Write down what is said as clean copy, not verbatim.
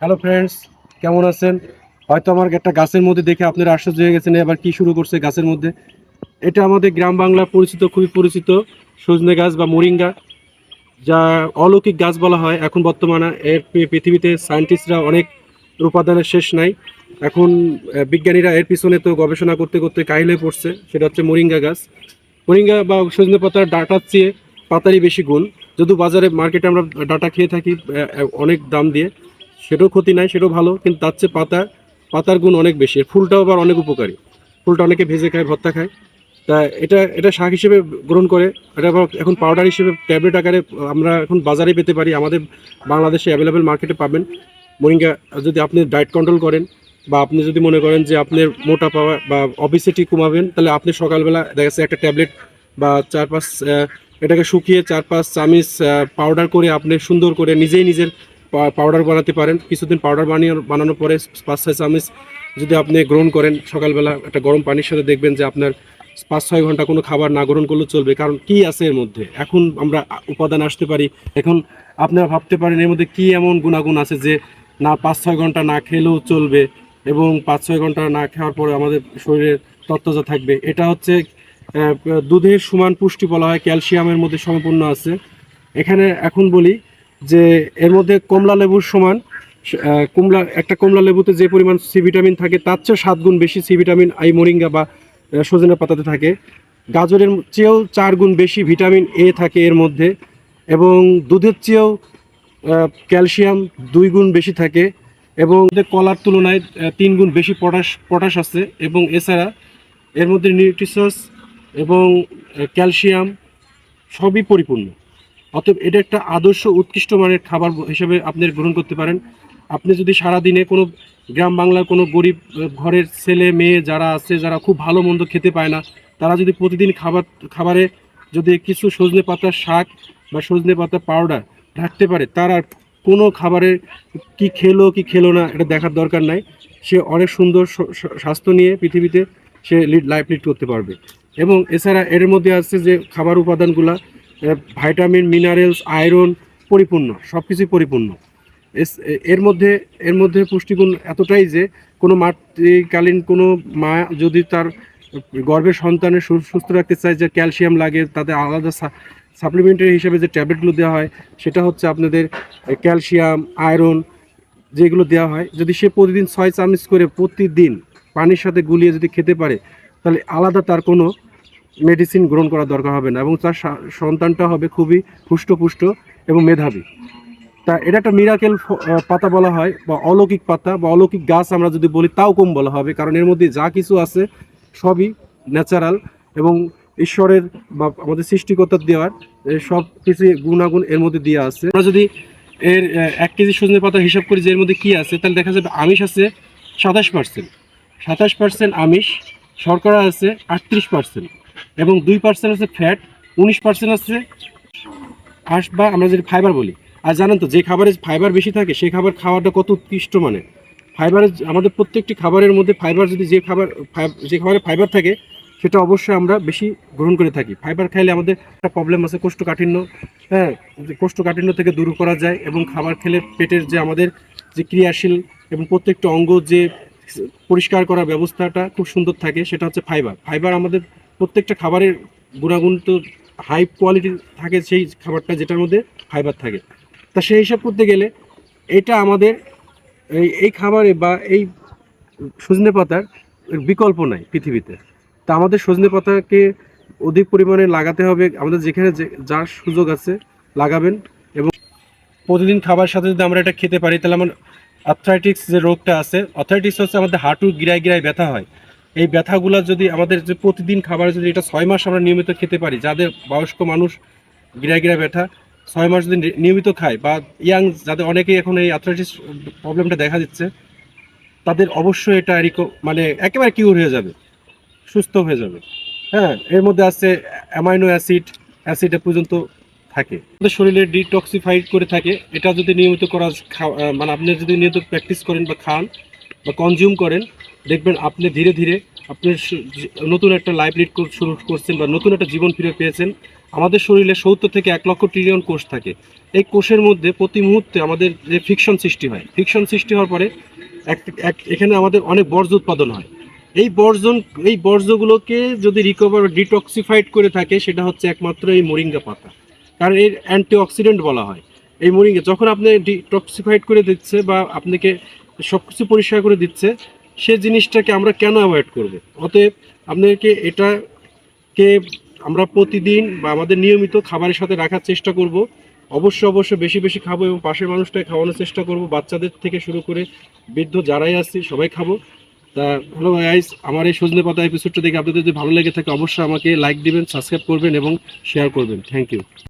Hello friends, কেমন আছেন? হয়তো আমার একটা গাছের মধ্যে দেখে আপনারা আশ্চর্য হয়ে গেছেন এবার কি শুরু করছে গাছের মধ্যে। এটা আমাদের গ্রাম বাংলা পরিচিত, খুবই পরিচিত সজনে গাছ বা মোরিঙ্গা, যা অলৌকিক গাছ বলা হয় এখন বর্তমানে। এর পৃথিবীতে সায়েন্টিস্টরা অনেক উপাদানের শেষ নাই। এখন বিজ্ঞানীরা এর পিছনে তো গবেষণা করতে করতে কাহিল হয়ে পড়ছে। সেটা হচ্ছে মোরিঙ্গা গাছ। মোরিঙ্গা বা সজনে পাতার ডাঁটার চেয়ে পাতারই বেশি গুণ। যদিও বাজারে মার্কেটে আমরা ডাঁটা খেয়ে থাকি অনেক দাম দিয়ে, সেটাও ক্ষতি নাই, সেটাও ভালো, কিন্তু তার চেয়ে পাতার গুণ অনেক বেশি। ফুলটাও আবার অনেক উপকারী। ফুলটা অনেকে ভেজে খায়, ভর্তা খায়। তা এটা শাক হিসেবে গ্রহণ করে। এটা আবার এখন পাউডার হিসেবে ট্যাবলেট আকারে আমরা এখন বাজারে পেতে পারি। আমাদের বাংলাদেশে অ্যাভেলেবেল মার্কেটে পাবেন মোরিঙ্গা। যদি আপনি ডায়েট কন্ট্রোল করেন বা আপনি যদি মনে করেন যে আপনার মোটা পাওয়া বা অবিসিটি কমাবেন, তাহলে আপনি সকালবেলা দেখা যাচ্ছে একটা ট্যাবলেট বা 4-5 এটাকে শুকিয়ে 4-5 চামচ পাউডার করে আপনি সুন্দর করে নিজেই নিজের পাউডার বানাতে পারেন। কিছুদিন পাউডার বানানোর পরে 5-6 চামচ যদি আপনি গ্রহণ করেন সকালবেলা একটা গরম পানির সাথে, দেখবেন যে আপনার 5-6 ঘন্টা কোনো খাবার না গ্রহণ করলেও চলবে। কারণ কি আছে এর মধ্যে, এখন আমরা উপাদান আসতে পারি। এখন আপনারা ভাবতে পারেন এর মধ্যে কি এমন গুণাগুণ আছে যে না 5-6 ঘন্টা না খেলেও চলবে এবং 5-6 ঘন্টা না খাওয়ার পরে আমাদের শরীরে তরতাজা থাকবে। এটা হচ্ছে আহ, দুধের সমান পুষ্টি বলা হয়, ক্যালসিয়ামের মধ্যে সমপূর্ণ আছে এখানে। এখন বলি যে এর মধ্যে কমলা লেবুর সমান, একটা কমলা লেবুতে যে পরিমাণ সি ভিটামিন থাকে তার চেয়েও 7 গুণ বেশি সি ভিটামিন এই মোরিঙ্গা বা সজনে পাতাতে থাকে। গাজরের চেয়েও 4 গুণ বেশি ভিটামিন এ থাকে এর মধ্যে, এবং দুধের চেয়েও ক্যালসিয়াম 2 গুণ বেশি থাকে, এবং কলার তুলনায় 3 গুণ বেশি পটাশ আছে। এবং এছাড়া এর মধ্যে নিউট্রিশনস এবং ক্যালসিয়াম সবই পরিপূর্ণ। অতএব এটা একটা আদর্শ উৎকৃষ্ট মানের খাবার হিসেবে আপনি গ্রহণ করতে পারেন। আপনি যদি সারাদিনে কোনো গ্রাম বাংলার কোনো গরিব ঘরের ছেলে মেয়ে যারা আছে, যারা খুব ভালো মন্দ খেতে পায় না, তারা যদি প্রতিদিন খাবারে যদি কিছু সজনে পাতার শাক বা সজনে পাতা পাউডার রাখতে পারে, তার আর কোনো খাবারে কি খেলো কি খেলো না এটা দেখার দরকার নাই। সে অনেক সুন্দর স্বাস্থ্য নিয়ে পৃথিবীতে সে লাইফ লিড করতে পারবে। এবং এছাড়া এর মধ্যে আছে যে খাবার উপাদানগুলা, ভাইটামিন, মিনারেলস, আয়রন পরিপূর্ণ, সব কিছুই পরিপূর্ণ। এর মধ্যে পুষ্টিগুণ এতটাই যে কোনো মাতৃকালীন কোনো মা যদি তার গর্ভের সন্তানের সুস্থ রাখতে চায়, যে ক্যালসিয়াম লাগে, তাদের আলাদা সাপ্লিমেন্টারি হিসেবে যে ট্যাবলেটগুলো দেওয়া হয় সেটা হচ্ছে আপনাদের ক্যালসিয়াম, আয়রন যেগুলো দেওয়া হয়। যদি সে প্রতিদিন 6 চামচ করে প্রতিদিন পানির সাথে গুলিয়ে যদি খেতে পারে, তাহলে আলাদা তার কোনো মেডিসিন গ্রহণ করার দরকার হবে না, এবং তার সন্তানটা হবে খুবই হুষ্টপুষ্ট এবং মেধাবী। তা এটা একটা মিরাকেল পাতা বলা হয়, বা অলৌকিক পাতা বা অলৌকিক গাছ আমরা যদি বলি তাও কম বলা হবে, কারণ এর মধ্যে যা কিছু আছে সবই ন্যাচারাল এবং ঈশ্বরের বা আমাদের সৃষ্টিকর্তার দেওয়ার সব কিছু গুণাগুণ এর মধ্যে দেওয়া আছে। আমরা যদি এর 1 কেজি সজনে পাতা হিসাব করি যে এর মধ্যে কী আছে, তাহলে দেখা যাবে আমিষ আছে 27%, 27% আমিষ, শর্করা আছে 38%, এবং 2% আছে ফ্যাট, 19% আছে আঁশ বা আমরা যদি ফাইবার বলি। আর জানেন তো যে খাবারে ফাইবার বেশি থাকে সেই খাবার খাওয়াটা কত উৎকৃষ্ট মানে। ফাইবারের আমাদের প্রত্যেকটি খাবারের মধ্যে ফাইবার যদি যে খাবারে ফাইবার থাকে সেটা অবশ্যই আমরা বেশি গ্রহণ করে থাকি। ফাইবার খাইলে আমাদের একটা প্রবলেম আছে কোষ্ঠকাঠিন্য, হ্যাঁ, কোষ্ঠকাঠিন্য থেকে দূর করা যায়, এবং খাবার খেলে পেটের যে আমাদের যে ক্রিয়াশীল এবং প্রত্যেকটা অঙ্গ যে পরিষ্কার করার ব্যবস্থাটা খুব সুন্দর থাকে, সেটা হচ্ছে ফাইবার আমাদের প্রত্যেকটা খাবারের গুণাগুণ তো হাই কোয়ালিটি থাকে সেই খাবারটা যেটার মধ্যে ফাইবার থাকে। তা সেই হিসাব করতে গেলে এটা আমাদের এই খাবারে বা এই সজনে পাতার বিকল্প নাই পৃথিবীতে। তা আমাদের সজনে পাতাকে অধিক পরিমাণে লাগাতে হবে, আমাদের যেখানে যার সুযোগ আছে লাগাবেন। এবং প্রতিদিন খাবার সাথে যদি আমরা এটা খেতে পারি, তাহলে আমার আর্থ্রাইটিস যে রোগটা আছে, আর্থ্রাইটিস হচ্ছে আমাদের হাঁটু গিরায় গিরায় ব্যথা হয়। এই ব্যথাগুলো যদি আমাদের যে প্রতিদিন খাবারে যদি এটা 6 মাস আমরা নিয়মিত খেতে পারি, যাদের বয়স্ক মানুষ গিরায় গিরায় ব্যথা 6 মাস যদি নিয়মিত খায়, বা ইয়াং যাদের অনেকেই এখন এই আর্থ্রাইটিস প্রবলেমটা দেখা দিচ্ছে, তাদের অবশ্যই এটা মানে একেবারে কিউর হয়ে যাবে, সুস্থ হয়ে যাবে। হ্যাঁ, এর মধ্যে আছে অ্যামাইনো অ্যাসিড পর্যন্ত থাকে, আমাদের শরীরে ডিটক্সিফাইড করে থাকে। এটা যদি নিয়মিত মানে আপনি যদি নিয়মিত প্র্যাকটিস করেন বা খান বা কনজিউম করেন, দেখবেন আপনি ধীরে ধীরে আপনার নতুন একটা লাইফ লিড শুরু করছেন বা নতুন একটা জীবন ফিরে পেয়েছেন। আমাদের শরীরে 70 থেকে 1 লক্ষ ট্রিলিয়ন কোষ থাকে। এই কোষের মধ্যে প্রতি মুহূর্তে আমাদের যে ফিকশন সৃষ্টি হয়, ফিকশন সৃষ্টি হওয়ার পরে এখানে আমাদের অনেক বর্জ্য উৎপাদন হয়। এই বর্জ্যগুলোকে যদি রিকভার ডিটক্সিফাইড করে থাকে, সেটা হচ্ছে একমাত্র এই মোরিঙ্গা পাতা। কারণ এর অ্যান্টিঅক্সিডেন্ট বলা হয় এই মোরিঙ্গা। যখন আপনি ডিটক্সিফাইড করে দিচ্ছে বা আপনাকে সব কিছু পরিষ্কার করে দিচ্ছে, সে জিনিসটাকে আমরা কেন অ্যাভয়েড করব? অতএব আপনাকে এটাকে আমরা প্রতিদিন বা আমাদের নিয়মিত খাবারের সাথে রাখার চেষ্টা করব। অবশ্যই বেশি বেশি খাবো এবং পাশের মানুষটাকে খাওয়ানোর চেষ্টা করব। বাচ্চাদের থেকে শুরু করে বৃদ্ধ যারাই আসছি সবাই খাবো। তা হ্যালো গাইস, আমার এই সজনে পাতা এপিসোডটা দেখে আপনাদের যদি ভালো লেগে থাকে অবশ্যই আমাকে লাইক দিবেন, সাবস্ক্রাইব করবেন এবং শেয়ার করবেন। Thank you.